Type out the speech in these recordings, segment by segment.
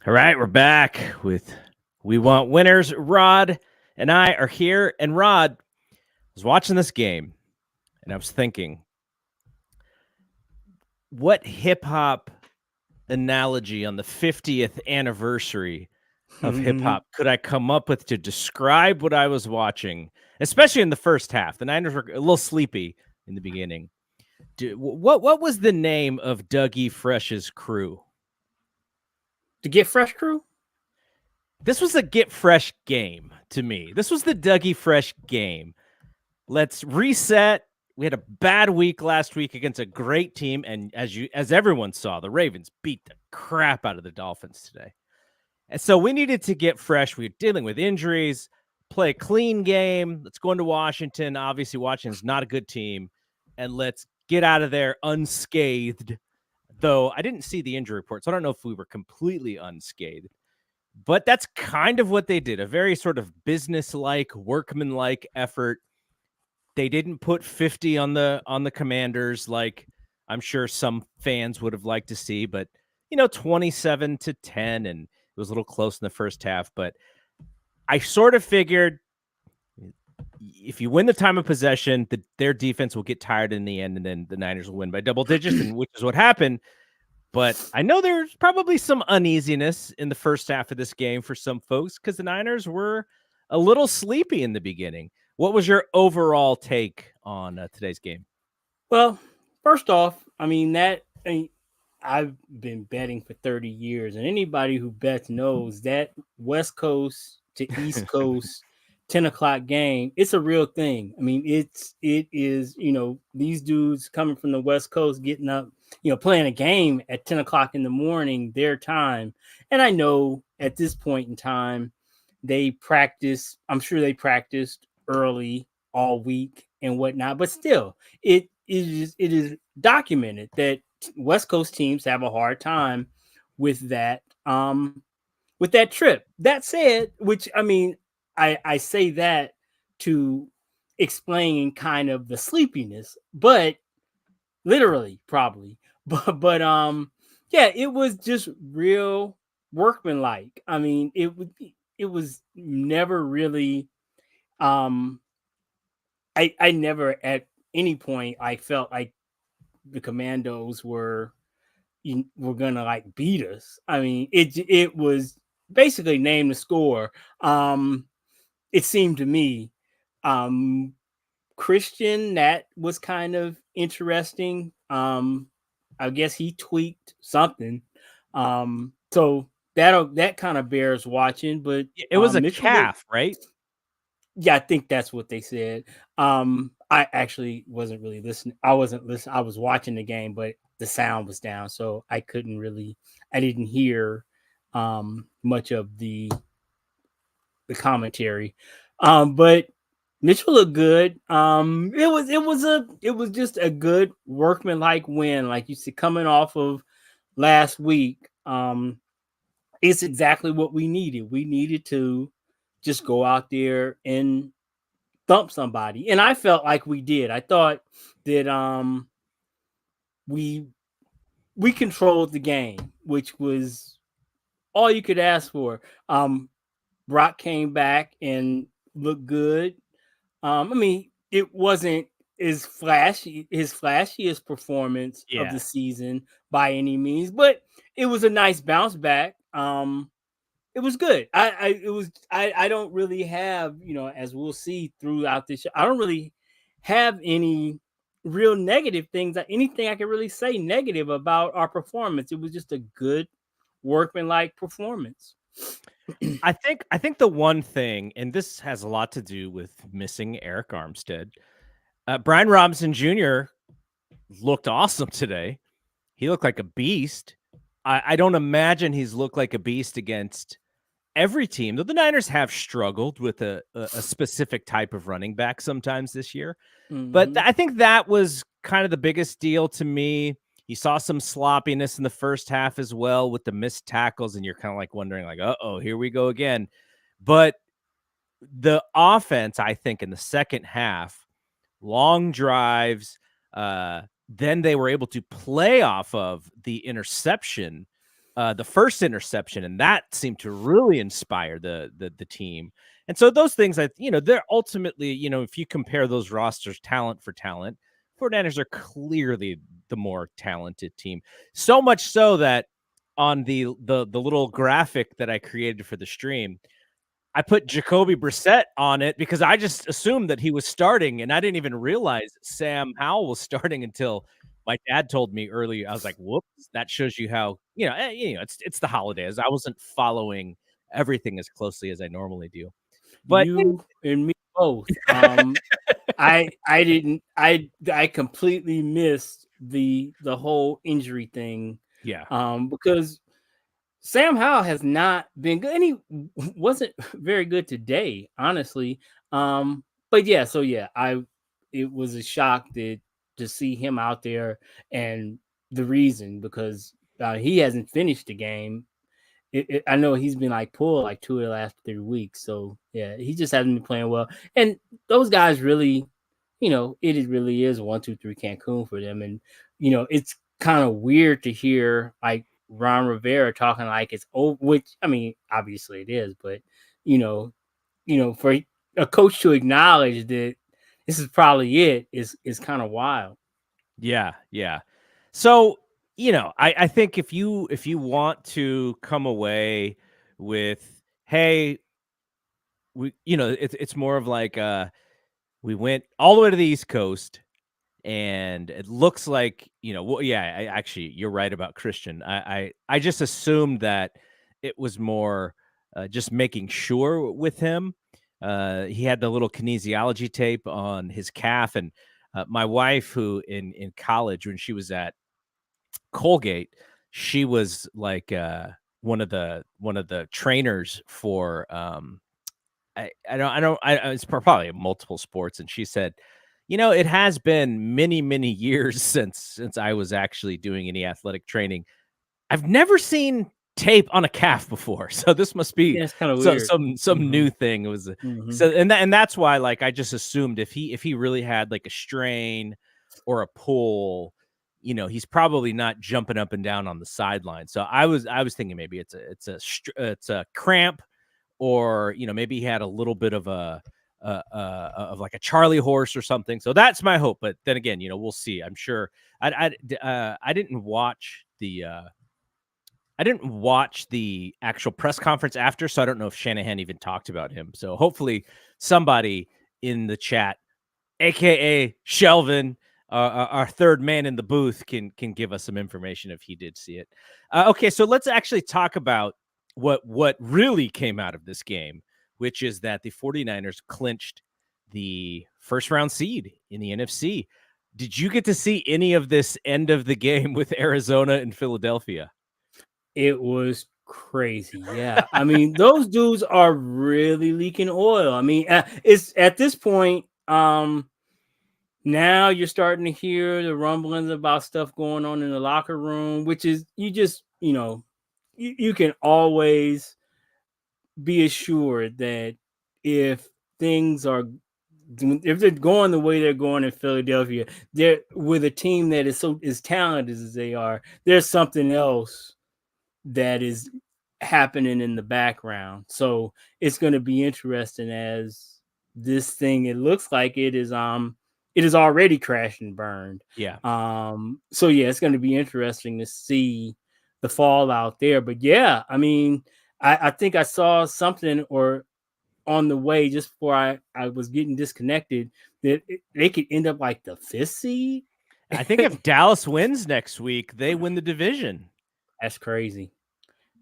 All right, we're back with We Want Winners. Rod and I are here. And Rod, I was watching this game and I was thinking, what hip hop analogy on the 50th anniversary of hip hop could I come up with to describe what I was watching, especially in the first half? The Niners were a little sleepy in the beginning. What was the name of Dougie Fresh's crew? The Get Fresh crew? This was a Get Fresh game to me. This was the Dougie Fresh game. Let's reset. We had a bad week last week against a great team, and as everyone saw, the Ravens beat the crap out of the Dolphins today. And so we needed to get fresh. We were dealing with injuries, play a clean game. Let's go into Washington. Obviously, Washington's not a good team, and let's get out of there unscathed. Though I didn't see the injury report, so I don't know if we were completely unscathed. But that's kind of what they did, a very sort of business-like, workman-like effort. They didn't put 50 on the Commanders like I'm sure some fans would have liked to see, but 27-10, and it was a little close in the first half. But I sort of figured if you win the time of possession, their defense will get tired in the end, and then the Niners will win by double digits, and which is what happened. But I know there's probably some uneasiness in the first half of this game for some folks because the Niners were a little sleepy in the beginning. What was your overall take on today's game? Well, first off, I've been betting for 30 years, and anybody who bets knows that West Coast to East Coast 10 o'clock game, it's a real thing. It is, these dudes coming from the West Coast getting up, playing a game at 10 o'clock in the morning, their time. And I know at this point in time, I'm sure they practiced early all week and whatnot, but still, it is documented that West Coast teams have a hard time with that trip. That said, I say that to explain kind of the sleepiness, but literally probably. Yeah, it was just real workmanlike. It was never really I never at any point I felt like the Commandos were gonna like beat us. It was basically name the score. It seemed to me. Christian, that was kind of interesting. I guess he tweaked something. So that kind of bears watching. But It was a Mitchell calf, right? Yeah, I think that's what they said. I actually wasn't really listening. I wasn't listening. I was watching the game, but the sound was down, so I didn't hear much of the commentary. But Mitchell looked good. It was just a good workmanlike win, like you said, coming off of last week. It's exactly what we needed. We needed to just go out there and thump somebody, and I felt like we did. I thought that we controlled the game, which was all you could ask for. Brock came back and looked good. It wasn't his flashiest performance of the season by any means, but it was a nice bounce back. It was good. I don't really have, as we'll see throughout this show, I don't really have any real negative things, anything I can really say negative about our performance. It was just a good workmanlike performance. I think the one thing, and this has a lot to do with missing Eric Armstead, Brian Robinson Jr. looked awesome today. He looked like a beast. I don't imagine he's looked like a beast against every team, though the Niners have struggled with a specific type of running back sometimes this year. Mm-hmm. But I think that was kind of the biggest deal to me. You saw some sloppiness in the first half as well with the missed tackles, and you're kind of like wondering, like, uh-oh, here we go again. But the offense, I think, in the second half, long drives, then they were able to play off of the interception the first interception, and that seemed to really inspire the team. And so those things, they're ultimately, if you compare those rosters talent for talent, 49ers are clearly the more talented team. So much so that on the little graphic that I created for the stream, I put Jacoby Brissett on it because I just assumed that he was starting, and I didn't even realize Sam Howell was starting until my dad told me earlier. I was like, "Whoops!" That shows you how it's the holidays. I wasn't following everything as closely as I normally do, but You and me both. I didn't. I completely missed the whole injury thing. yeah, Because Sam Howell has not been good, and he wasn't very good today, honestly. But yeah, so yeah, it was a shock to see him out there, and the reason because he hasn't finished the game. I know he's been like pulled like 2 of the last 3 weeks, so yeah, he just hasn't been playing well. And those guys really, it really is 1, 2, 3 Cancun for them, and it's kind of weird to hear like Ron Rivera talking like it's over, which I mean, obviously it is, but for a coach to acknowledge that this is probably is kind of wild. yeah. So I think if you want to come away with, hey, it's more of like we went all the way to the East Coast, and it looks like, well, yeah, actually, you're right about Christian. I just assumed that it was more just making sure with him. He had the little kinesiology tape on his calf, and my wife, who in college when she was at Colgate, she was like one of the trainers for it's probably multiple sports. And she said, it has been many, many years since I was actually doing any athletic training. I've never seen tape on a calf before. So this must be Yeah, it's kind of so weird. some Hmm. new thing. It was Hmm. so and that's why, like, I just assumed if he really had like a strain or a pull, he's probably not jumping up and down on the sideline. So I was thinking maybe it's a cramp, or maybe he had a little bit of of like a Charlie horse or something. So that's my hope. But then again, we'll see. I'm sure. I didn't watch the actual press conference after, so I don't know if Shanahan even talked about him. So hopefully somebody in the chat, aka Shelvin, our third man in the booth, can give us some information if he did see it. Okay, so let's actually talk about what really came out of this game, which is that the 49ers clinched the first round seed in the NFC. Did you get to see any of this end of the game with Arizona and Philadelphia? It was crazy. Yeah. I mean, those dudes are really leaking oil. I mean, it's at this point, now you're starting to hear the rumblings about stuff going on in the locker room, which is you just, you can always be assured that if things are if they're going the way they're going in Philadelphia, they're with a team that is so as talented as they are, there's something else that is happening in the background. So it's going to be interesting as this thing. It looks like it is already crashed and burned. Yeah. So yeah, it's going to be interesting to see the fallout there. But yeah, I mean, I think I saw something or on the way just before I was getting disconnected that they could end up like the fifth seed. I think if Dallas wins next week, they win the division. That's crazy.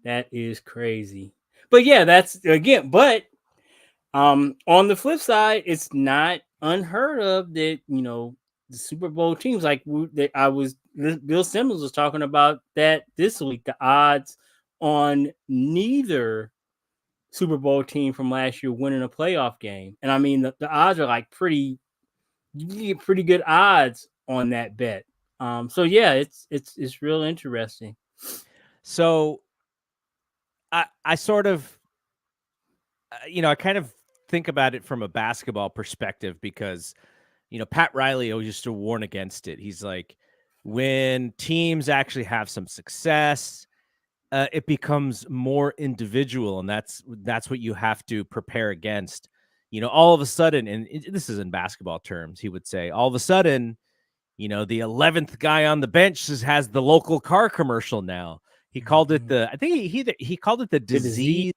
That is crazy. But yeah, that's again, but on the flip side, it's not unheard of that, the Super Bowl teams like that Bill Simmons was talking about that this week, the odds on neither Super Bowl team from last year winning a playoff game. And I mean the odds are like you get pretty good odds on that bet. So yeah, it's real interesting. So I sort of, I kind of think about it from a basketball perspective because, Pat Riley always used to warn against it. He's like, when teams actually have some success, it becomes more individual, and that's what you have to prepare against. All of a sudden, and this is in basketball terms, he would say, all of a sudden, the 11th guy on the bench has the local car commercial now. He called it I think he called it the The disease disease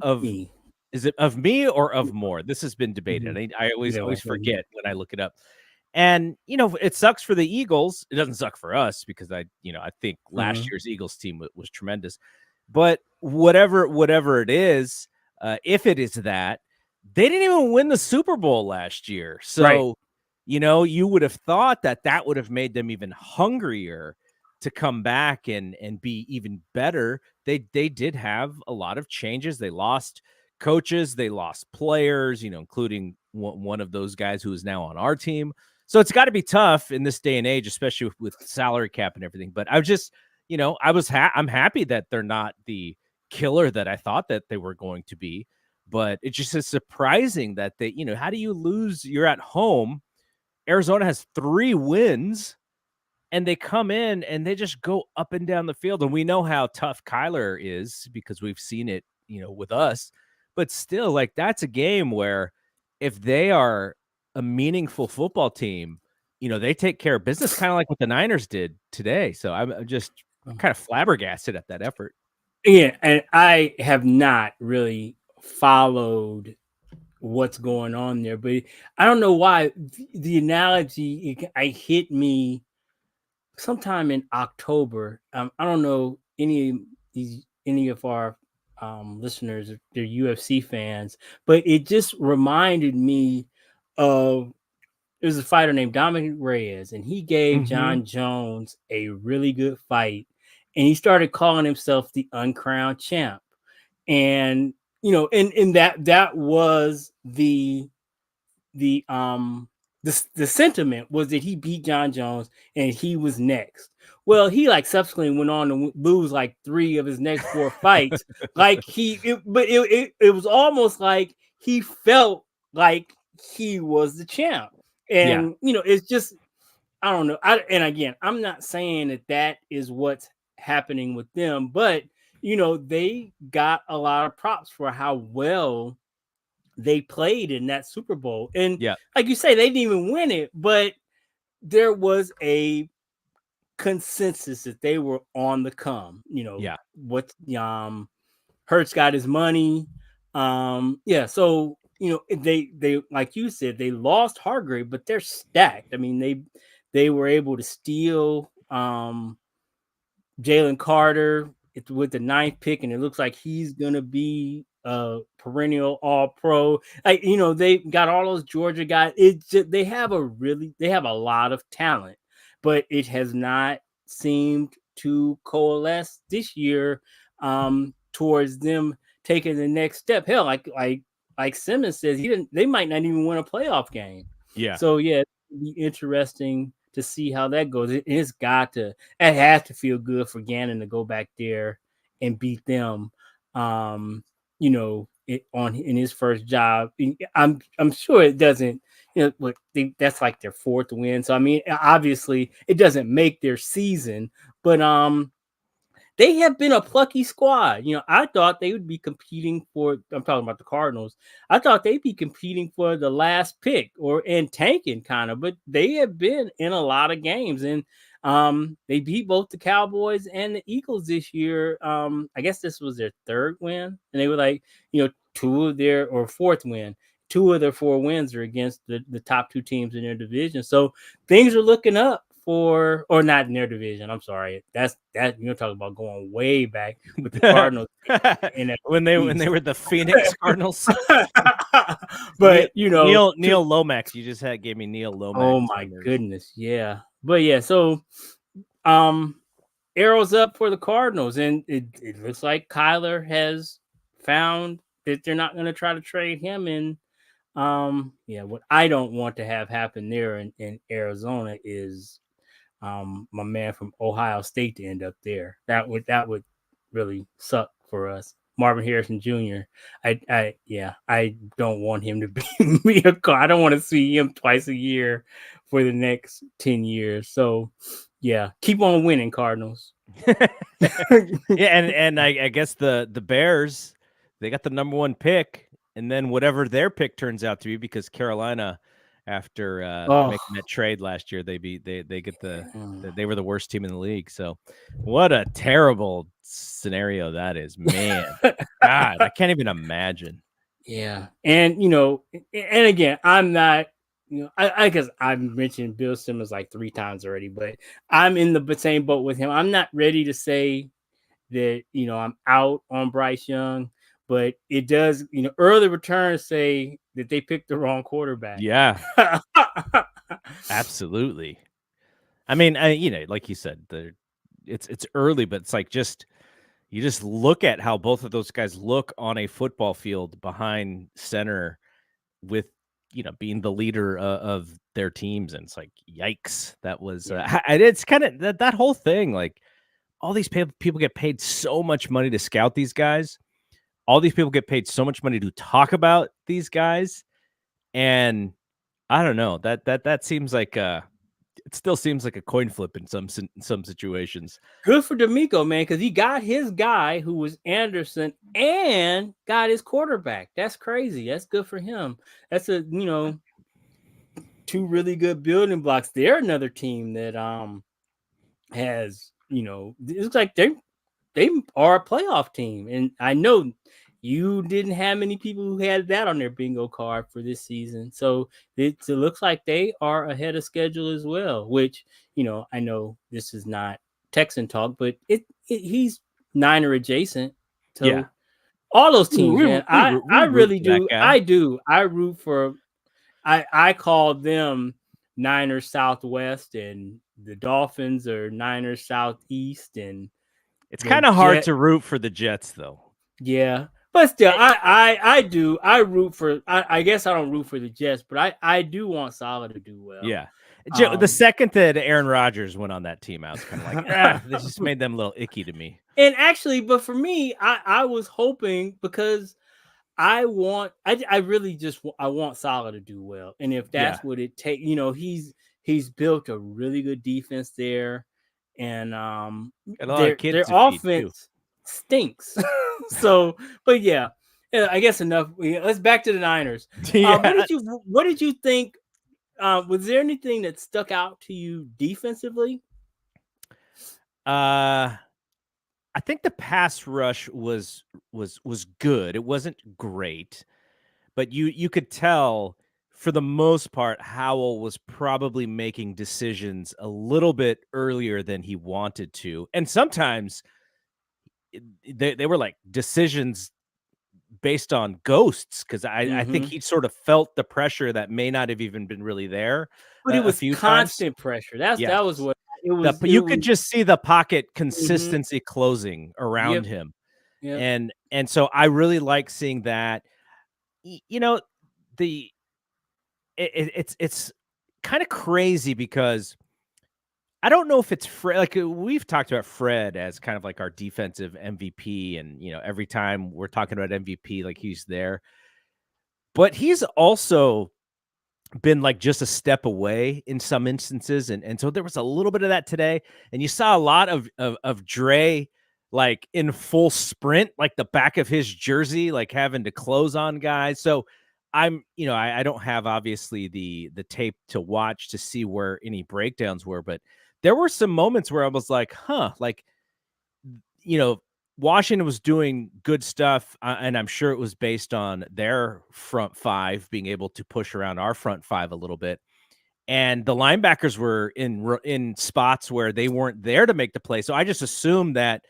of of, me. is it of me or of more? This has been debated. Mhm. I always Yeah, forget when I look it up. And it sucks for the Eagles. It doesn't suck for us because I think last mhm. year's Eagles team was tremendous. But whatever it is, if it is that, they didn't even win the Super Bowl last year. Right. So, you would have thought that would have made them even hungrier to come back and be even better. They did have a lot of changes. They lost coaches, they lost players, including one of those guys who is now on our team. So it's got to be tough in this day and age, especially with salary cap and everything. But I was just, I'm happy that they're not the killer that I thought that they were going to be. But it just is surprising that they, how do you lose? You're at home. Arizona has 3 wins, and they come in and they just go up and down the field. And we know how tough Kyler is because we've seen it, with us. But still, like, that's a game where if they are a meaningful football team, they take care of business, kind of like what the Niners did today. So I'm just kind of flabbergasted at that effort. Yeah, and I have not really followed what's going on there, but I don't know why the analogy I hit me sometime in October. I don't know any of our listeners, if they're UFC fans, but it just reminded me of there's a fighter named Dominic Reyes, and he gave Mm-hmm. John Jones a really good fight, and he started calling himself the uncrowned champ. And and that was the the sentiment was that he beat John Jones and he was next. Well, he like subsequently went on to lose like 3 of his next 4 fights. Like it was almost like he felt like he was the champ. Yeah. And it's just I don't know. And again, I'm not saying that is what's happening with them, but they got a lot of props for how well they played in that Super Bowl. And Yeah. like you say, they didn't even win it, but there was a consensus that they were on the come. Yeah. What Hurts got his money. Yeah, so they like you said, they lost Hargrave, but they're stacked. I mean, they were able to steal Jalen Carter with the 9th pick, and it looks like he's gonna be a perennial All Pro. Like they got all those Georgia guys. They have a lot of talent, but it has not seemed to coalesce this year towards them taking the next step. Hell, like Simmons says, they might not even win a playoff game. Yeah. So yeah, it'll be interesting to see how that goes. It has to feel good for Gannon to go back there and beat them. In his first job. I'm sure it doesn't. That's like their 4th win. So I mean, obviously, it doesn't make their season, but they have been a plucky squad. I thought they would be competing for. I'm talking about the Cardinals. I thought they'd be competing for the last pick and tanking kind of, but they have been in a lot of games, and they beat both the Cowboys and the Eagles this year. I guess this was their 3rd win, and they were like, 2 of their or 4th win. 2 of their 4 wins are against the top 2 teams in their division. So things are looking up or not in their division. I'm sorry. That you're talking about going way back with the Cardinals in when they were the Phoenix Cardinals. But Neil Lomax, you just gave me Neil Lomax. Oh my goodness, yeah. But yeah, so arrows up for the Cardinals, and it looks like Kyler has found that they're not going to try to trade him. And what I don't want to have happen there in Arizona is my man from Ohio State to end up there. That would really suck for us. Marvin Harrison Jr. I don't want him to be me a car. I don't want to see him twice a year for the next 10 years. So Yeah, keep on winning, Cardinals. Yeah, and I guess the Bears, they got the number 1 pick, and then whatever their pick turns out to be, because Carolina, after making that trade last year, they get they were the worst team in the league. So what a terrible scenario that is, man. God, I can't even imagine. Yeah, and and again, I'm not. I guess I've mentioned Bill Simmons like 3 times already, but I'm in the same boat with him. I'm not ready to say that I'm out on Bryce Young, but it does. Early returns say that they picked the wrong quarterback. Yeah, absolutely. I mean, like you said, it's early, but it's like you just look at how both of those guys look on a football field behind center with, being the leader of their teams. And it's like, yikes. That was, and it's kind of that whole thing. Like, all these people get paid so much money to scout these guys. All these people get paid so much money to talk about these guys. And I don't know, that seems like it still seems like a coin flip in some situations. Good for D'Amico, man, because he got his guy who was Anderson and got his quarterback. That's crazy. That's good for him. That's 2 really good building blocks. They're another team that has it looks like they are a playoff team, and I know you didn't have many people who had that on their bingo card for this season. So it looks like they are ahead of schedule as well, which, I know this is not Texan talk, but he's Niner adjacent. So Yeah. all those teams, man, I root really for that do. guy. I do. I root for, I call them Niners Southwest, and the Dolphins are Niners Southeast, and It's the kind of hard to root for the Jets, though. Yeah, but still, I do. I root for. I guess I don't root for the Jets, but I do want Salah to do well. Yeah. The second that Aaron Rodgers went on that team, I was kind of like, this just made them a little icky to me. And actually, but for me, I was hoping, because I really just I want Salah to do well, and if that's what it takes, he's built a really good defense there, and their offense stinks. So, but yeah, I guess enough. Let's back to the Niners. What did you think? Was there anything that stuck out to you defensively? I think the pass rush was good. It wasn't great, but you could tell for the most part Howell was probably making decisions a little bit earlier than he wanted to, and sometimes they were like decisions based on ghosts, because I think he sort of felt the pressure that may not have even been really there. But it was a few constant times. pressure. That was what it was. You could just see the pocket Mm-hmm. consistency closing around him. Yep. And so I really like seeing that. It's kind of crazy, because I don't know if it's Fred. Like, we've talked about Fred as kind of like our defensive MVP, and every time we're talking about MVP, like, he's there. But he's also been like just a step away in some instances, and so there was a little bit of that today, and you saw a lot of Dre like in full sprint, like the back of his jersey, like having to close on guys. So I don't have obviously the tape to watch to see where any breakdowns were, but there were some moments where I was like, like, Washington was doing good stuff, and I'm sure it was based on their front five being able to push around our front five a little bit. And the linebackers were in spots where they weren't there to make the play. So I just assumed that,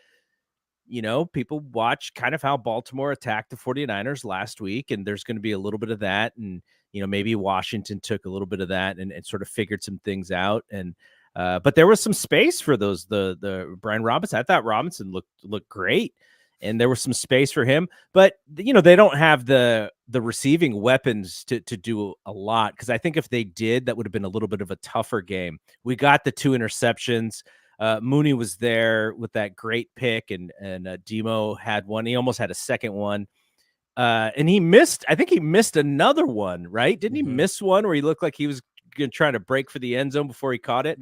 people watch kind of how Baltimore attacked the 49ers last week, and there's going to be a little bit of that. And, maybe Washington took a little bit of that and sort of figured some things out. And, but there was some space for those, the Brian Robinson. I thought Robinson looked great, and there was some space for him, but they don't have the receiving weapons to do a lot. Cause I think if they did, that would have been a little bit of a tougher game. We got the 2 interceptions. Mooney was there with that great pick, and Demo had one. He almost had a second one. And I think he missed another one, right? Didn't he miss one where he looked like he was trying to break for the end zone before he caught it.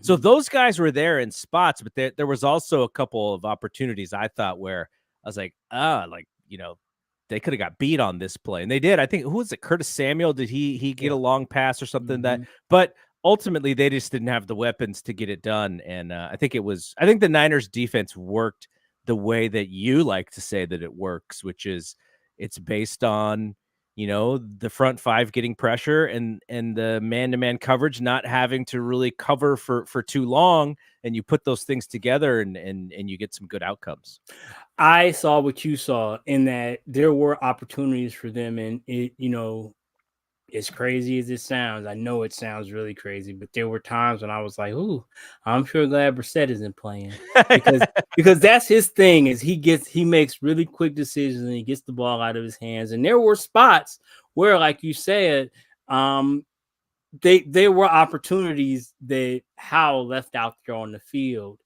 So Mm-hmm. those guys were there in spots, but there was also a couple of opportunities I thought where I was like, they could have got beat on this play, and they did. I think who was it? Curtis Samuel? Did he get a long pass or something Mm-hmm. but ultimately they just didn't have the weapons to get it done. And I think the Niners defense worked the way that you like to say that it works, which is it's based on the front five getting pressure and the man-to-man coverage not having to really cover for too long, and you put those things together and you get some good outcomes. I saw what you saw in that there were opportunities for them, and it, as crazy as it sounds, I know it sounds really crazy, but there were times when I was like, "Ooh, I'm sure glad Brissett isn't playing," because that's his thing is he makes really quick decisions and he gets the ball out of his hands. And there were spots where, like you said, there were opportunities that Howell left out there on the field,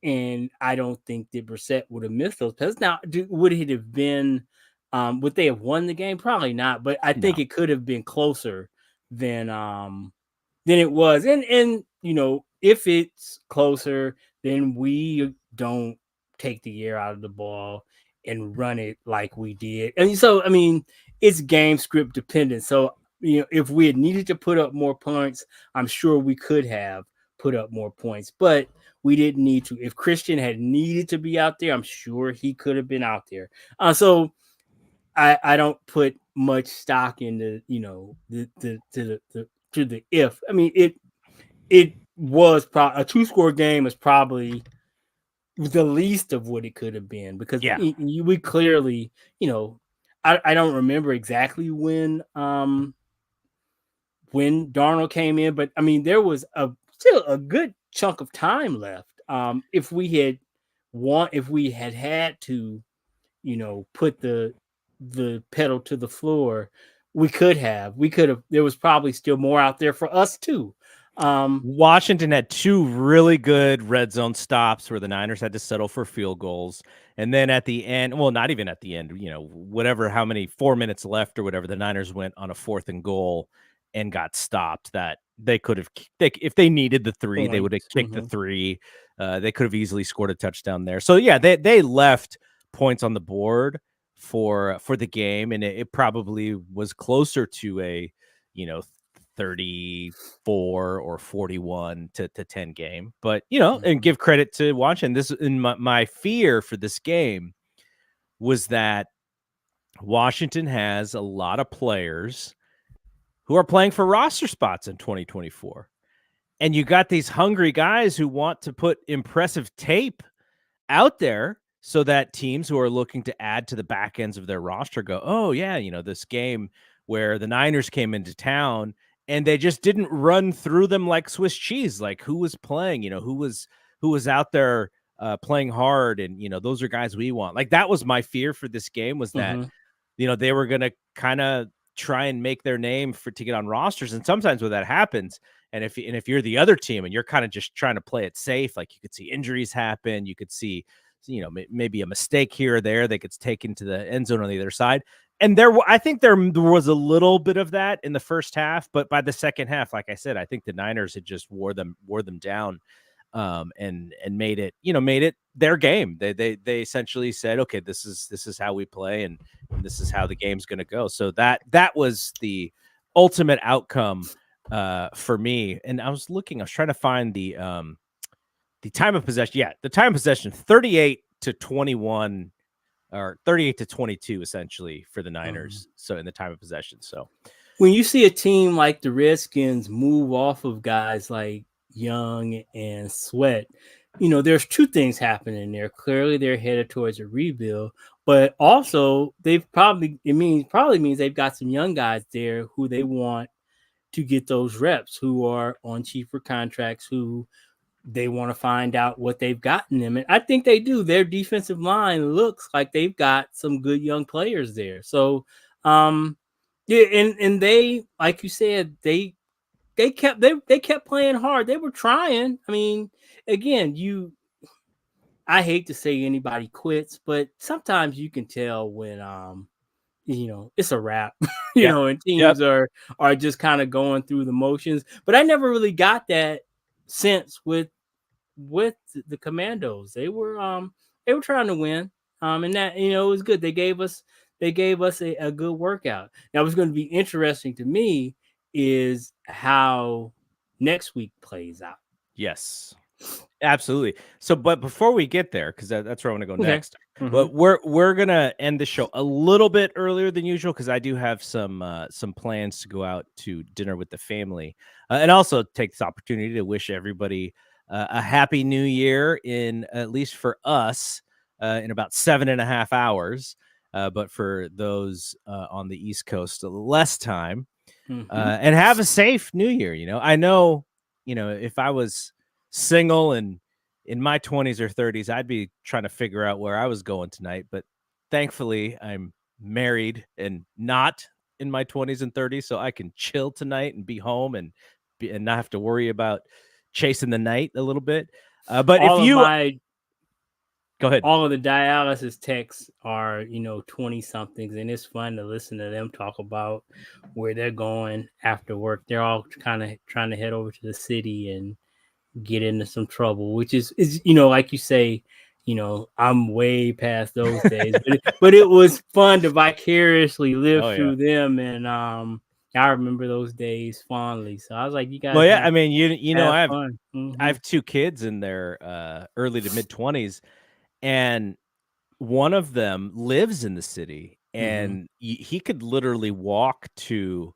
and I don't think that Brissett would have missed those. Because now, would it have been? Would they have won the game? Probably not. But I think No. it could have been closer than it was. And if it's closer, then we don't take the air out of the ball and run it like we did. And so, I mean, it's game script dependent. So, if we had needed to put up more points, I'm sure we could have put up more points, but we didn't need to. If Christian had needed to be out there, I'm sure he could have been out there. So I don't put much stock into the if. I mean, it was a 2-score game is probably the least of what it could have been, because Yeah. we clearly, I don't remember exactly when Darnold came in, but I mean there was still a good chunk of time left. If we had to, put the pedal to the floor, we could have. There was probably still more out there for us too. Washington had two really good red zone stops where the Niners had to settle for field goals. And then at the end, well, not even at the end, how many 4 minutes left or whatever, the Niners went on a 4th and goal and got stopped. That they could have, if they needed the 3, they would have Points. kicked the 3. They could have easily scored a touchdown there. So yeah, they left points on the board for the game, and it probably was closer to a 34 or 41 to 10 game. But and give credit to Washington. This in my fear for this game was that Washington has a lot of players who are playing for roster spots in 2024. And you got these hungry guys who want to put impressive tape out there so that teams who are looking to add to the back ends of their roster go, oh yeah, this game where the Niners came into town and they just didn't run through them like Swiss cheese. Like who was playing, who was out there playing hard, and those are guys we want. Like that was my fear for this game, was that they were going to kind of try and make their name to get on rosters, and sometimes when that happens, and if you're the other team and you're kind of just trying to play it safe, like you could see injuries happen, you could see maybe a mistake here or there that gets taken to the end zone on the other side. And I think there was a little bit of that in the first half, but by the second half, like I said, I think the Niners had just wore them down, and made it their game. They essentially said, okay, this is how we play, and this is how the game's going to go. So that was the ultimate outcome for me. And I was trying to find the time of possession. Yeah, the time of possession, 38-21 or 38-22 essentially for the Niners. So in the time of possession. So when you see a team like the Redskins move off of guys like Young and Sweat, there's two things happening there. Clearly they're headed towards a rebuild, but also probably means they've got some young guys there who they want to get those reps, who are on cheaper contracts, who they want to find out what they've gotten them. And I think they do. Their defensive line looks like they've got some good young players there. So, yeah, and they, like you said, they kept playing hard. They were trying. I mean, again, I hate to say anybody quits, but sometimes you can tell when it's a wrap, Yep. and teams are just kind of going through the motions. But I never really got that sense with the Commandos. They were trying to win. And that, it was good. They gave us a good workout. Now what's going to be interesting to me is how next week plays out. Yes. Absolutely. So, but before we get there, because that's where I want to go Okay. next. Mhm. But we're gonna end the show a little bit earlier than usual because I do have some plans to go out to dinner with the family, and also take this opportunity to wish everybody a happy New Year. In at least for us, in about 7.5 hours. But for those on the East Coast, less time. And have a safe New Year. I know, if I was single and in my 20s or 30s, I'd be trying to figure out where I was going tonight. But thankfully, I'm married and not in my 20s and 30s, so I can chill tonight and be home and not have to worry about chasing the night a little bit. But if you go ahead, all of the dialysis techs are 20 somethings, and it's fun to listen to them talk about where they're going after work. They're all kind of trying to head over to the city and get into some trouble, which is like you say, I'm way past those days, but it was fun to vicariously live through them, and I remember those days fondly. So I was like, you guys, well, yeah, I mean, I have fun. I have 2 kids in their early to mid 20s, and one of them lives in the city, and he could literally walk to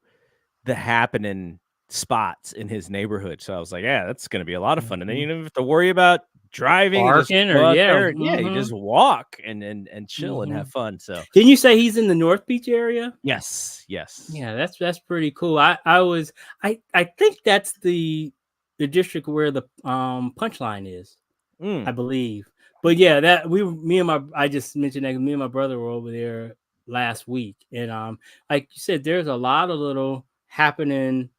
the happening spots in his neighborhood. So I was like, yeah, that's going to be a lot of fun. And then you don't have to worry about driving. You just Parking go or out there and you just walk and chill and have fun. So didn't you say he's in the North Beach area? yes. Yeah, that's pretty cool. I think that's the district where the Punchline is, I believe. But yeah, I just mentioned that me and my brother were over there last week, and like you said, there's a lot of little happening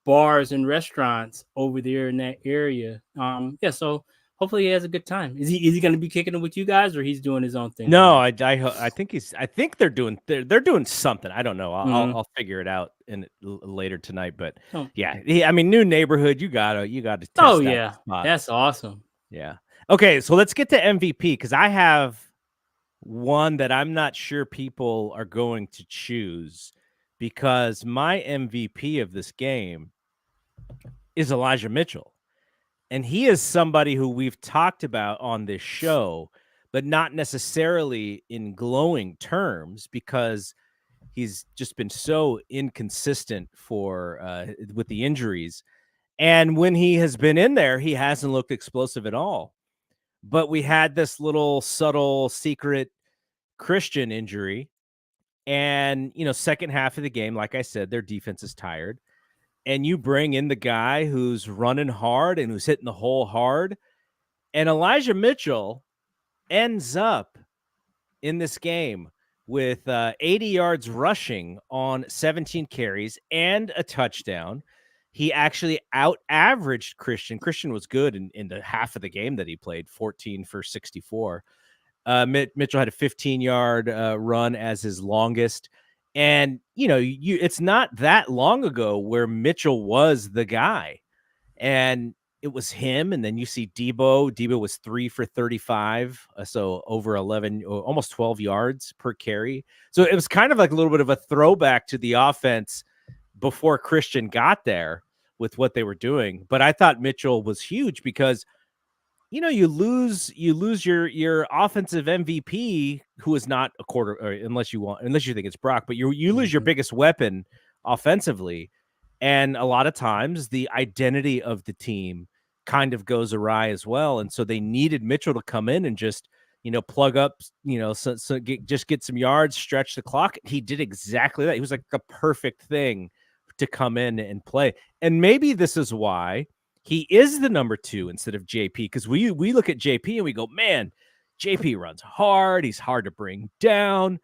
bars and restaurants over there in that area. Yeah, so hopefully he has a good time. Is he going to be kicking it with you guys, or he's doing his own thing? No, I think I think they're doing something. I don't know. I'll figure it out later tonight. But yeah, I mean, new neighborhood. You gotta test out spot. That's awesome. Yeah. Okay, so let's get to MVP because I have one that I'm not sure people are going to choose because my MVP of this game is Elijah Mitchell. And he is somebody who we've talked about on this show, but not necessarily in glowing terms because he's just been so inconsistent with the injuries. And when he has been in there, he hasn't looked explosive at all. But we had this little subtle secret Christian injury. And, second half of the game, like I said, their defense is tired. And you bring in the guy who's running hard and who's hitting the hole hard. And Elijah Mitchell ends up in this game with 80 yards rushing on 17 carries and a touchdown. He actually out-averaged Christian. Christian was good in the half of the game that he played, 14 for 64. Mitchell had a 15-yard run as his longest. And, it's not that long ago where Mitchell was the guy. And it was him. And then you see Debo. Debo was 3 for 35. So over 11, almost 12 yards per carry. So it was kind of like a little bit of a throwback to the offense before Christian got there with what they were doing. But I thought Mitchell was huge because you lose your offensive MVP, who is not a quarter, or unless you think it's Brock, but you lose your biggest weapon offensively, and a lot of times the identity of the team kind of goes awry as well, and so they needed Mitchell to come in and just plug up, just get some yards, stretch the clock. He did exactly that. He was like the perfect thing to come in and play, and maybe this is why he is the number 2 instead of JP, because we look at JP and we go, man, JP runs hard. He's hard to bring down.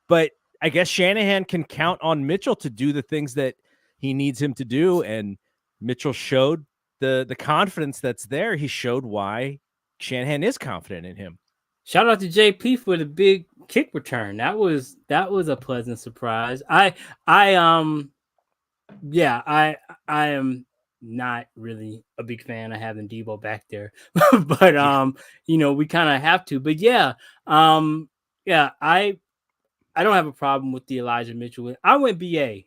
But I guess Shanahan can count on Mitchell to do the things that he needs him to do. And Mitchell showed the confidence that's there. He showed why Shanahan is confident in him. Shout out to JP for the big kick return. That was a pleasant surprise. I am not really a big fan of having Debo back there, but Yeah. we kind of have to. But yeah, I don't have a problem with the Elijah Mitchell. I went BA.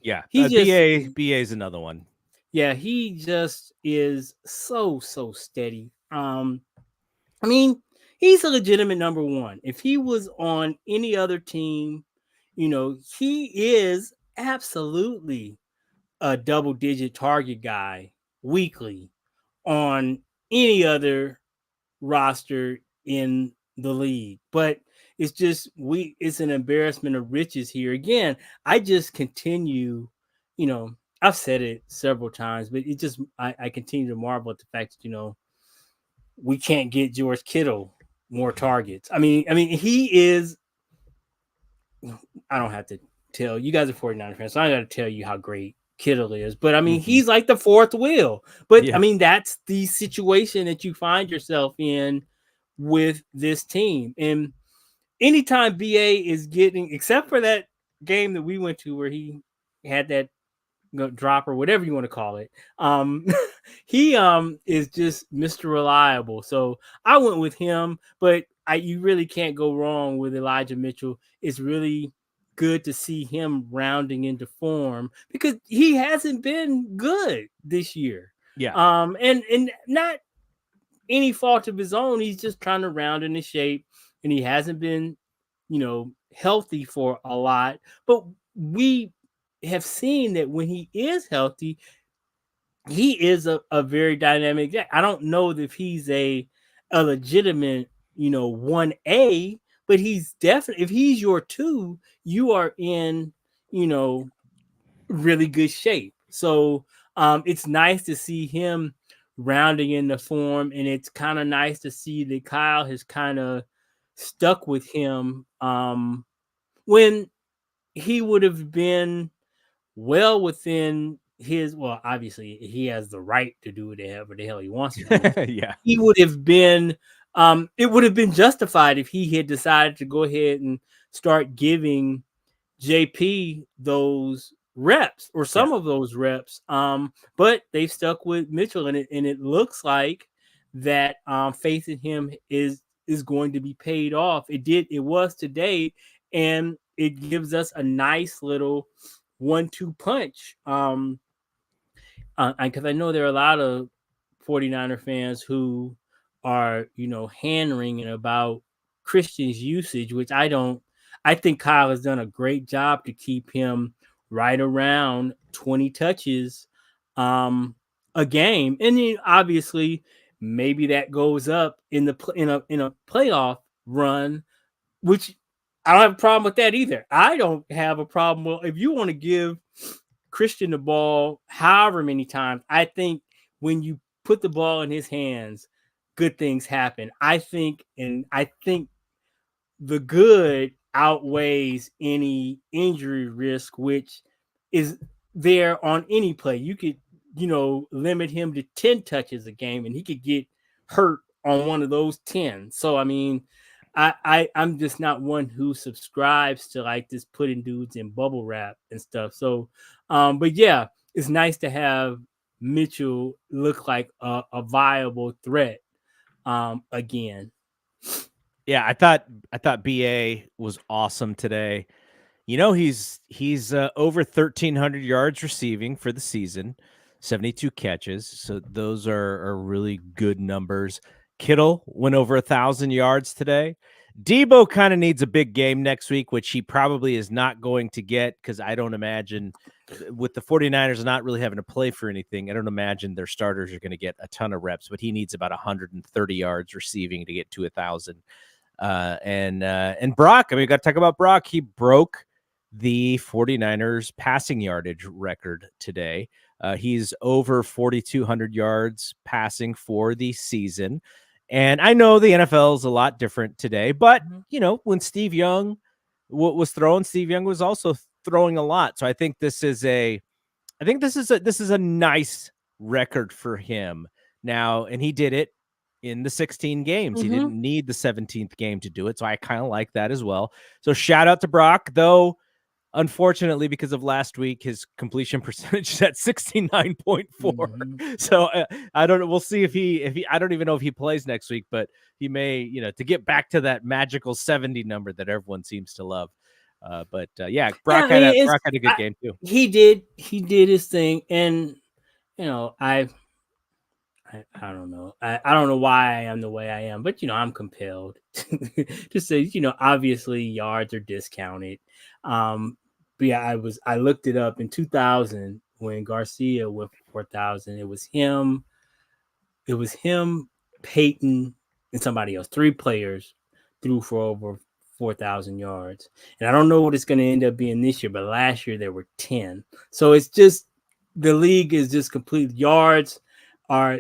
Yeah. He just BA is another one. yeah, he just is so steady. I mean, he's a legitimate number one. If he was on any other team, he is absolutely a double digit target guy weekly on any other roster in the league. But it's an embarrassment of riches here. Again, I just continue, I've said it several times, but I continue to marvel at the fact that, we can't get George Kittle more targets. I mean, he is. I don't have to tell you guys are 49 fans, so I got to tell you how great Kittle is. But I mean, he's like the fourth wheel. But Yeah. I mean, that's the situation that you find yourself in with this team. And anytime BA is getting, except for that game that we went to where he had that drop or whatever you want to call it, he is just Mr. Reliable. So I went with him, but you really can't go wrong with Elijah Mitchell. It's really good to see him rounding into form because he hasn't been good this year. Yeah. And not any fault of his own. He's just trying to round into shape, and he hasn't been, healthy for a lot. But we have seen that when he is healthy, he is a very dynamic guy. I don't know if he's a legitimate, 1A, but he's definitely, if he's your 2, you are in, really good shape. So it's nice to see him rounding in the form, and it's kind of nice to see that Kyle has kind of stuck with him when he would have been well within his, well, obviously he has the right to do whatever the hell he wants to do. Yeah. He would have been it would have been justified if he had decided to go ahead and start giving JP those reps or Yeah. some of those reps. But they've stuck with Mitchell, and it looks like that faith in him is going to be paid off. It was today, and it gives us a nice little 1-2 punch. Because I know there are a lot of 49er fans who are, hand-wringing about Christian's usage, which I don't. I think Kyle has done a great job to keep him right around 20 touches a game. And then obviously maybe that goes up in a playoff run, which I don't have a problem with that either. I don't have a problem. Well, if you want to give Christian the ball however many times, I think when you put the ball in his hands, good things happen. I think the good outweighs any injury risk, which is there on any play. You could, limit him to 10 touches a game and he could get hurt on one of those 10. So, I mean, I'm just not one who subscribes to like this putting dudes in bubble wrap and stuff. So, but yeah, it's nice to have Mitchell look like a viable threat again. Yeah, I thought BA was awesome today. He's over 1,300 yards receiving for the season, 72 catches. So those are really good numbers. Kittle went over 1,000 yards today. Debo kind of needs a big game next week, which he probably is not going to get because I don't imagine with the 49ers not really having to play for anything, I don't imagine their starters are going to get a ton of reps, but he needs about 130 yards receiving to get to 1,000. And Brock, I mean, we got to talk about Brock. He broke the 49ers passing yardage record today. He's over 4,200 yards passing for the season. And I know the NFL is a lot different today, but when Steve Young was throwing, Steve Young was also throwing a lot. So I think this is a nice record for him now. And he did it in the 16 games. He Mm-hmm. didn't need the 17th game to do it. So I kind of like that as well. So shout out to Brock, though. Unfortunately, because of last week, his completion percentage is at 69.4. Mm-hmm. So I don't know. We'll see if he, I don't even know if he plays next week, but he may, to get back to that magical 70 number that everyone seems to love. But yeah, Brock had a good game too. He did his thing. And, I don't know. I don't know why I am the way I am, but I'm compelled to say, obviously yards are discounted. But yeah, I looked it up in 2000 when Garcia went for 4,000. It was him, Peyton, and somebody else. 3 players threw for over 4,000 yards. And I don't know what it's going to end up being this year, but last year there were 10. So it's just the league is just complete. Yards are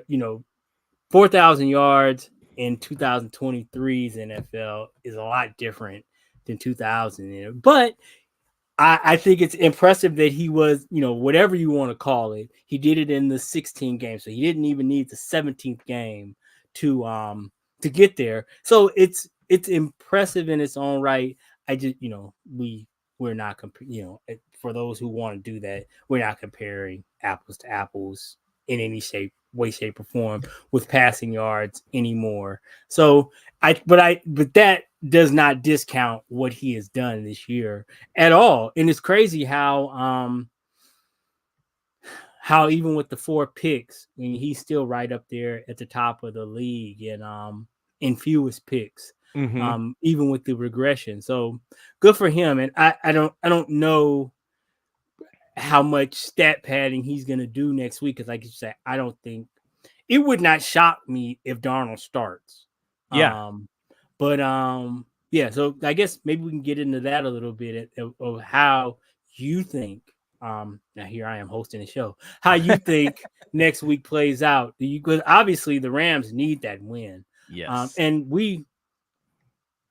4,000 yards in 2023's NFL is a lot different than 2000. But I think it's impressive that he was, whatever you want to call it, he did it in the 16 games. So he didn't even need the 17th game to get there. So it's impressive in its own right. I just, we're not for those who want to do that, we're not comparing apples to apples in any way, shape, or form with passing yards anymore. So but that does not discount what he has done this year at all. And it's crazy how even with the 4 picks, I mean, he's still right up there at the top of the league and in fewest picks. Mm-hmm. Even with the regression. So good for him. And I don't know how much stat padding he's gonna do next week, because like you said, I don't think it would not shock me if Darnold starts. Yeah. But yeah, so I guess maybe we can get into that a little bit of how you think. Now here I am hosting the show. How you think next week plays out? Because obviously the Rams need that win. Yes. And we,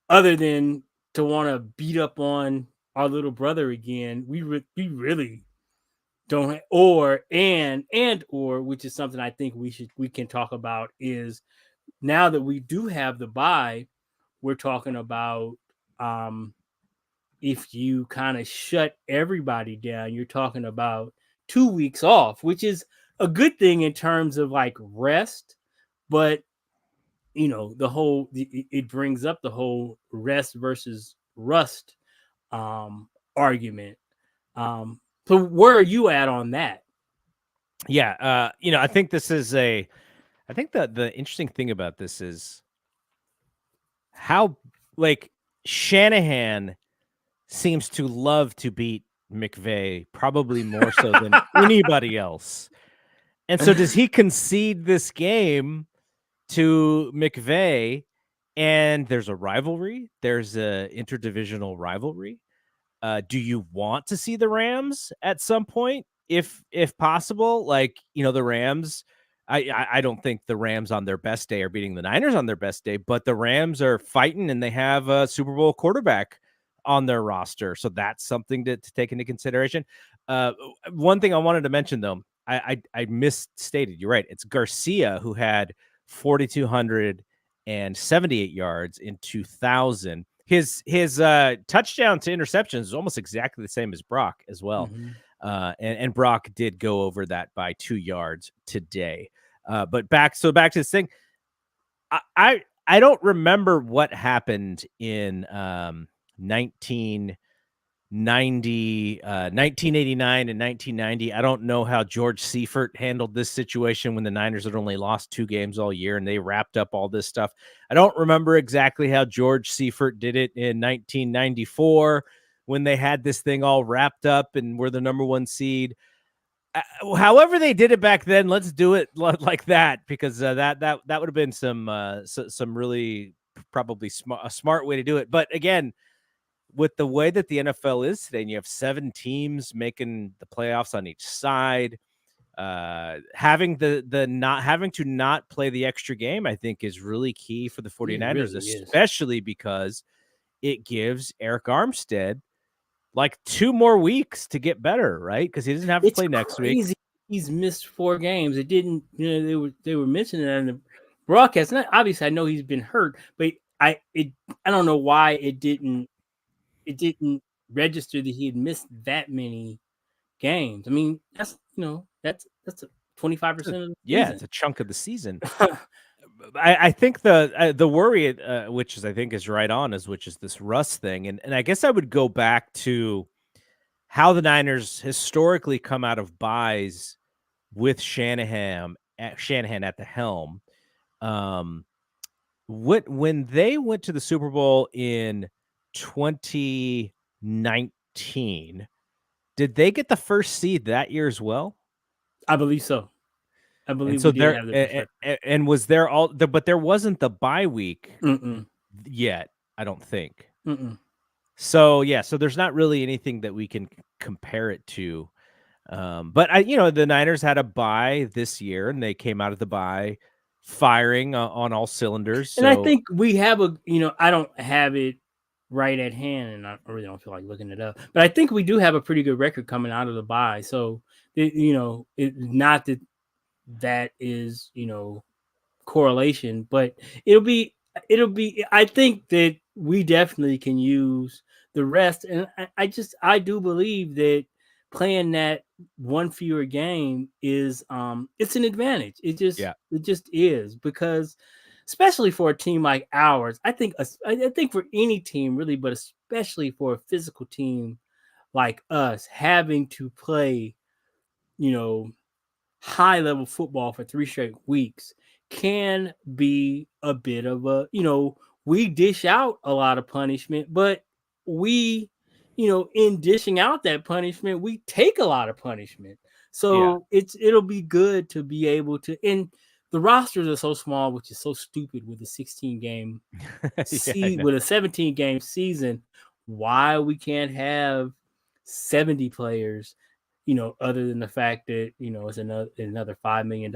other than to want to beat up on our little brother again, we really don't, or which is something I think we can talk about, is now that we do have the bye, we're talking about if you kind of shut everybody down, you're talking about 2 weeks off, which is a good thing in terms of like rest, but it brings up the whole rest versus rust argument. So where are you at on that? Yeah. I think I think that the interesting thing about this is how, like, Shanahan seems to love to beat McVay, probably more so than anybody else. And so does he concede this game to McVay? And there's a rivalry. There's a interdivisional rivalry. Do you want to see the Rams at some point, if possible? Like, the Rams. I don't think the Rams on their best day are beating the Niners on their best day, but the Rams are fighting and they have a Super Bowl quarterback on their roster, so that's something to take into consideration. One thing I wanted to mention, though, I misstated. You're right. It's Garcia who had 4,278 yards in 2000. His touchdown to interceptions is almost exactly the same as Brock as well. Mm-hmm. And Brock did go over that by 2 yards today. But back to this thing. I don't remember what happened in 1989 and 1990. I don't know how George Seifert handled this situation when the Niners had only lost 2 games all year and they wrapped up all this stuff. I don't remember exactly how George Seifert did it in 1994 when they had this thing all wrapped up and were the number 1 seed. However they did it back then, let's do it like that, because that would have been some really probably a smart way to do it. But again, with the way that the NFL is today, and you have 7 teams making the playoffs on each side, having to not play the extra game, I think, is really key for the 49ers, really especially because it gives Eric Armstead like 2 more weeks to get better, right? Because he doesn't have to play next week. He's missed 4 games. It didn't, they were mentioning that in the broadcast. And obviously, I know he's been hurt, but I don't know why it didn't register that he had missed that many games. I mean, that's that's a 25% of the Yeah, season. it's a chunk of the season. I think the worry, which is I think is right on, which is this rust thing, and I guess I would go back to how the Niners historically come out of buys with Shanahan at the helm. When they went to the Super Bowl in 2019, did they get the first seed that year as well? I believe so. I And believe so we did there have the first record. and was there all the but there wasn't the bye week Mm-mm. yet, I don't think. Mm-mm. So, yeah, so there's not really anything that we can compare it to. But the Niners had a bye this year, and they came out of the bye firing on all cylinders. And I So, think we have I don't have it right at hand, and I really don't feel like looking it up. But I think we do have a pretty good record coming out of the bye. So, it's not that is, correlation, but it'll be. I think that we definitely can use the rest, and I do believe that playing that one fewer game is it's an advantage. yeah, It just is, because especially for a team like ours, I think for any team really, but especially for a physical team like us, having to play, you know, high level football for 3 straight weeks can be a bit of we dish out a lot of punishment, but we, in dishing out that punishment, we take a lot of punishment. yeah. So it'll be good to be able to, and the rosters are so small, which is so stupid with a 16 game Yeah, I know. with a 17 game season. Why we can't have 70 players, other than the fact that, it's another $5 million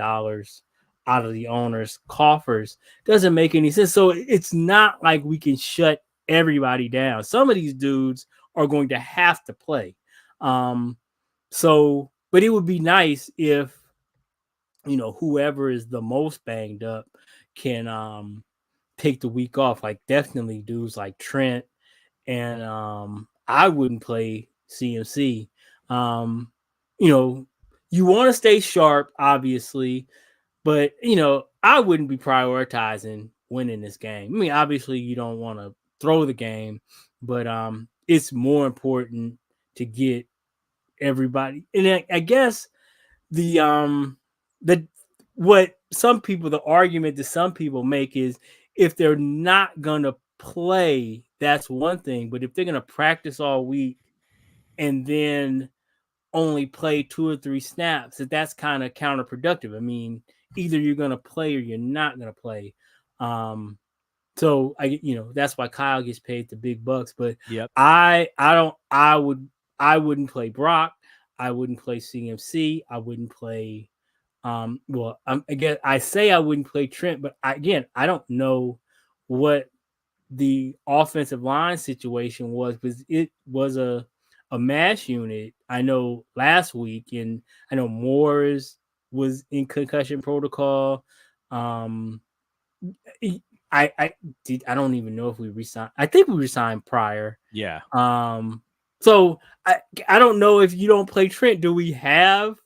out of the owners' coffers, doesn't make any sense. So it's not like we can shut everybody down. Some of these dudes are going to have to play. But it would be nice if, whoever is the most banged up can take the week off. Like, definitely dudes like Trent, and I wouldn't play CMC. Um, you want to stay sharp, obviously, but I wouldn't be prioritizing winning this game. I mean, obviously, you don't want to throw the game, but it's more important to get everybody. And I guess the what some people the argument that some people make is, if they're not gonna play, that's one thing, but if they're gonna practice all week and then only play 2 or 3 snaps, that's kind of counterproductive. I mean, either you're gonna play or you're not gonna play. So that's why Kyle gets paid the big bucks. But Yep. I wouldn't play Brock. I wouldn't play CMC. I wouldn't play again, I say I wouldn't play Trent, but I don't know what the offensive line situation was, because it was a mash unit. I know last week, and I know Morris was in concussion protocol. I don't even know if we resigned. I think we resigned Pryor. Yeah. So I don't know if you don't play Trent. Do we have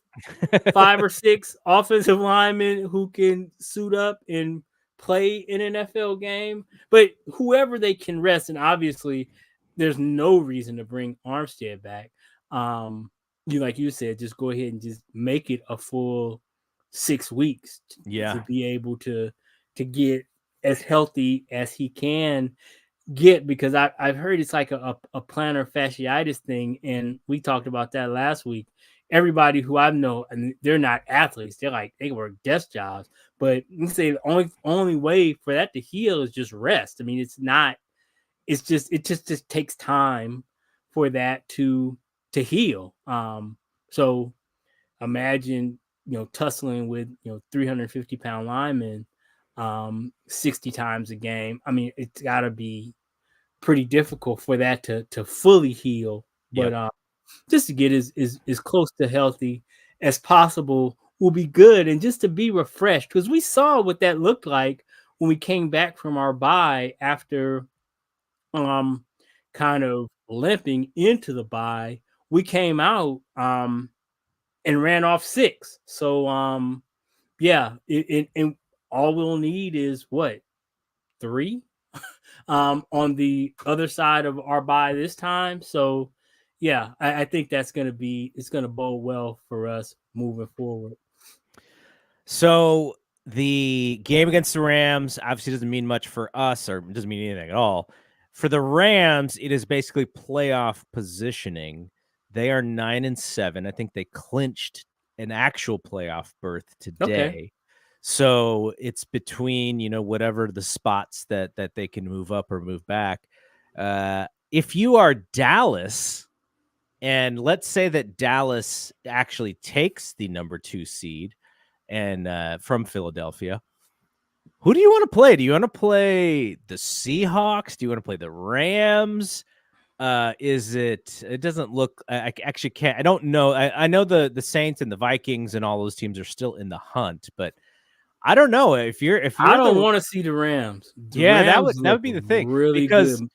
5 or 6 offensive linemen who can suit up and play an NFL game? But whoever they can rest, and obviously there's no reason to bring Armstead back. Like you said, just go ahead and just make it a full 6 weeks to Yeah. be able to get as healthy as he can get, because I've heard it's like a plantar fasciitis thing, and we talked about that last week. Everybody who I know, and they're not athletes, they work desk jobs, but you say the only way for that to heal is just rest. I mean, it just takes time for that to heal. So imagine, tussling with 350-pound linemen 60 times a game. I mean, it's got to be pretty difficult for that to fully heal. But Yep. just to get as close to healthy as possible will be good, and just to be refreshed, because we saw what that looked like when we came back from our bye after kind of limping into the bye. We came out and ran off 6. So yeah, and all we'll need is what, 3 on the other side of our bye this time. So yeah, I think it's gonna bode well for us moving forward. So the game against the Rams obviously doesn't mean much for us, or doesn't mean anything at all. For the Rams, it is basically playoff positioning. They are 9-7. I think they clinched an actual playoff berth Okay. today. So it's between, whatever the spots that they can move up or move back. If you are Dallas, and let's say that Dallas actually takes the number 2 seed and from Philadelphia, who do you want to play? Do you want to play the Seahawks? Do you want to play the Rams? It doesn't look, I actually can't, I don't know. I know the Saints and the Vikings and all those teams are still in the hunt, but I don't know if you're I don't the, want to see the Rams. The yeah, that Rams would look be the thing, really because good.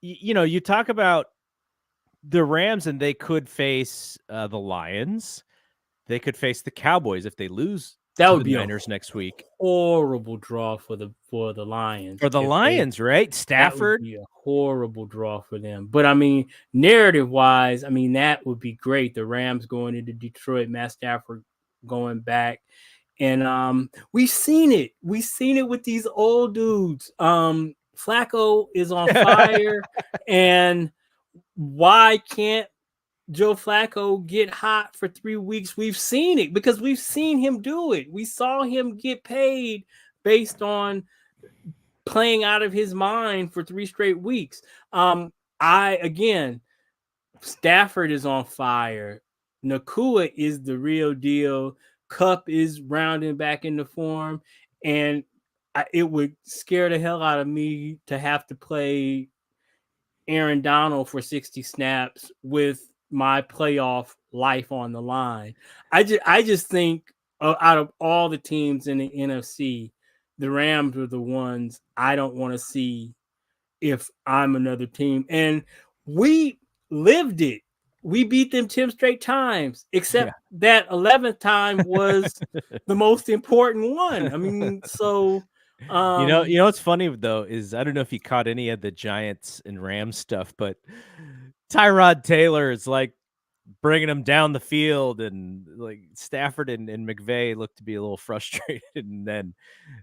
you talk about the Rams and they could face the Lions. They could face the Cowboys if they lose That to would the be Niners next week. horrible draw for the Lions. For the Lions, right? That would Stafford. be a horrible draw for them. But I mean, narrative wise, I mean, that would be great. The Rams going into Detroit, Matt Stafford going back. And we've seen it. We've seen it with these old dudes. Flacco is on fire. And why can't Joe Flacco get hot for 3 weeks? We've seen it because we've seen him do it. We saw him get paid based on playing out of his mind for 3 straight weeks. Stafford is on fire. Nakua is the real deal. Cup is rounding back into form, and it would scare the hell out of me to have to play Aaron Donald for 60 snaps with my playoff life on the line. I just think out of all the teams in the NFC, the Rams are the ones I don't want to see if I'm another team. And we lived it. We beat them 10 straight times, except that 11th time was the most important one. I mean, so What's funny though is, I don't know if you caught any of the Giants and Rams stuff, but Tyrod Taylor is like bringing them down the field, and like Stafford and McVay looked to be a little frustrated, and then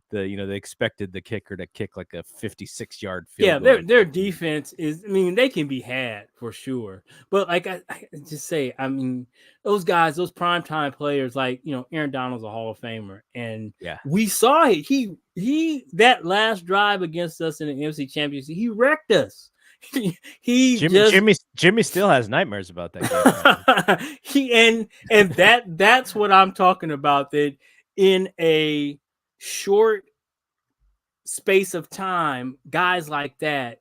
they expected the kicker to kick like a 56-yard field goal. Their defense is, I mean, they can be had for sure. But like I just say, I mean, those guys, those primetime players, like, Aaron Donald's a Hall of Famer. And we saw it. He that last drive against us in the NFC Championship, he wrecked us. Jimmy still has nightmares about that game. That's what I'm talking about, that in a short space of time, guys like that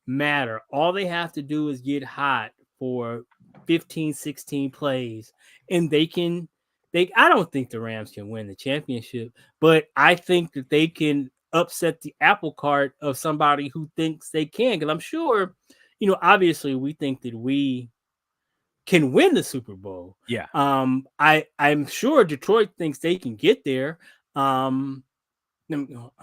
matter. All they have to do is get hot for 15, 16 plays, and I don't think the Rams can win the championship, but I think that they can upset the apple cart of somebody who thinks they can. Because I'm sure, obviously we think that we can win the Super Bowl. Yeah. I'm sure Detroit thinks they can get there. I'm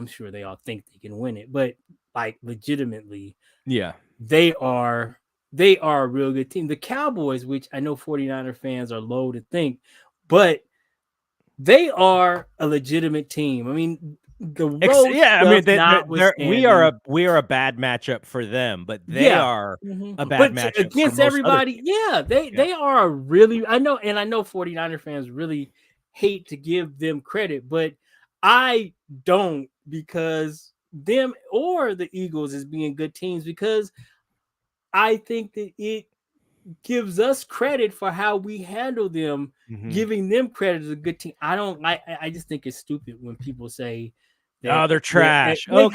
sure they all think they can win it, but like legitimately, they are a real good team. The Cowboys, which I know 49er fans are low to think, but they are a legitimate team. I mean, the road we are a bad matchup for them, but they are a bad matchup against everybody. They are a really, I know 49er fans really hate to give them credit, but I don't, because them or the Eagles as being good teams, because I think that it gives us credit for how we handle them, giving them credit as a good team. I just think it's stupid when people say that, they're trash. So if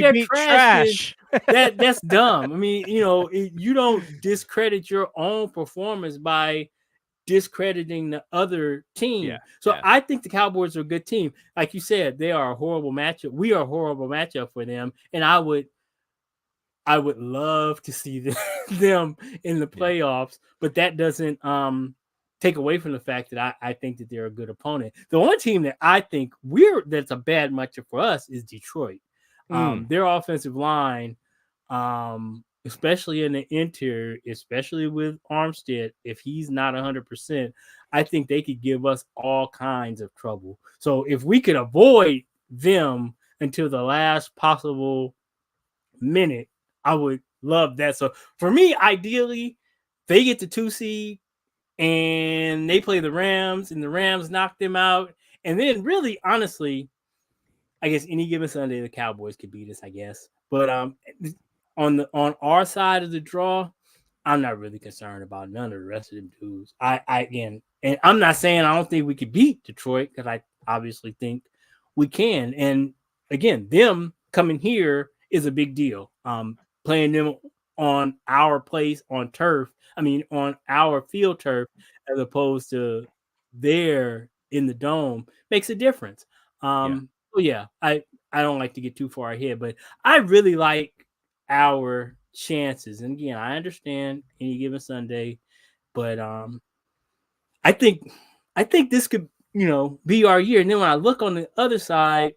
they're beat trash. That's dumb. I mean, you don't discredit your own performance by discrediting the other team. Yeah, So yeah. I think the Cowboys are a good team. Like you said, they are a horrible matchup. We are a horrible matchup for them, and I would love to see them in the Yeah. playoffs, but that doesn't take away from the fact that I think that they're a good opponent. The only team that I think that's a bad matchup for us is Detroit. Their offensive line, especially in the interior, especially with Armstead, if he's not 100%, I think they could give us all kinds of trouble. So if we could avoid them until the last possible minute, I would love that. So for me, ideally, they get the 2 seed and they play the Rams, and the Rams knock them out. And then, really, honestly, I guess any given Sunday, the Cowboys could beat us, I guess. But on our side of the draw, I'm not really concerned about none of the rest of them dudes. Again, and I'm not saying I don't think we could beat Detroit, because I obviously think we can. And again, them coming here is a big deal. Playing them on our place on turf, on our field turf, as opposed to there in the dome, makes a difference. So yeah, I don't like to get too far ahead, but I really like our chances. And again, I understand any given Sunday, but I think this could, be our year. And then when I look on the other side,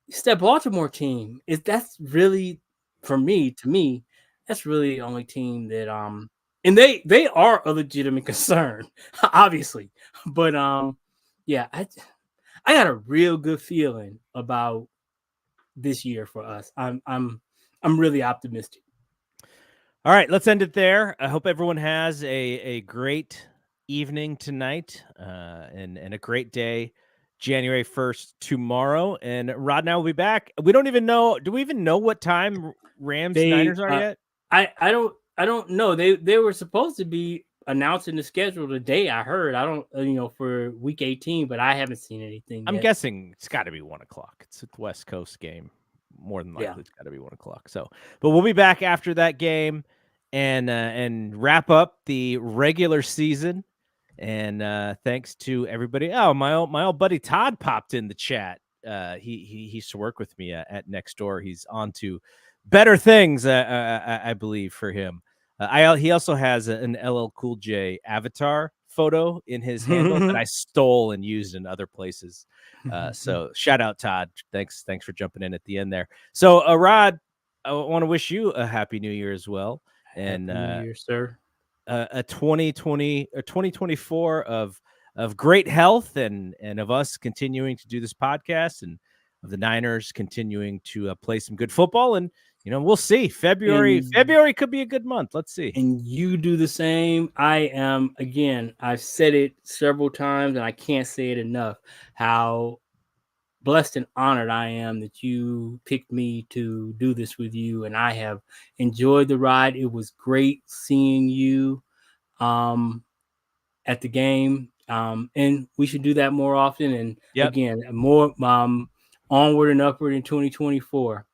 it's that Baltimore team. That's really, to me, that's really the only team that and they are a legitimate concern, obviously. But yeah, I got a real good feeling about this year for us. I'm really optimistic. All right, let's end it there. I hope everyone has a great evening tonight and a great day, January 1st, tomorrow. And Rod and I will be back. We don't even know. Do we even know what time Rams Niners are yet? I don't know. They were supposed to be announcing the schedule today. I heard. I don't for week 18, but I haven't seen anything I'm yet. guessing it's got to be 1 o'clock. It's a West Coast game. More than likely, It's got to be 1 o'clock. So, but we'll be back after that game and wrap up the regular season. And thanks to everybody. Oh, my old buddy Todd popped in the chat. He used to work with me at Nextdoor. He's on to better things, I believe, for him. He also has an LL Cool J avatar photo in his handle that I stole and used in other places. So shout out Todd. Thanks for jumping in at the end there. So Rod, I want to wish you a happy new year as well. And happy new year, sir. A 2020 or 2024 of great health and of us continuing to do this podcast, and of the Niners continuing to play some good football. And we'll see. February could be a good month. Let's see. And you do the same. I am, again, I've said it several times and I can't say it enough, how blessed and honored I am that you picked me to do this with you. And I have enjoyed the ride. It was great seeing you at the game. And we should do that more often. And again, more onward and upward in 2024.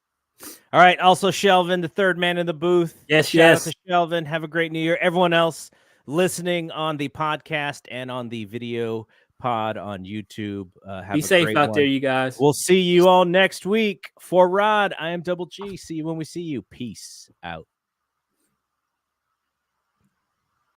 All right. Also, Shelvin, the third man in the booth. Shout out to Shelvin. Have a great new year. Everyone else listening on the podcast and on the video pod on YouTube. Be safe out there, you guys. We'll see you all next week. For Rod, I am Double G. See you when we see you. Peace out.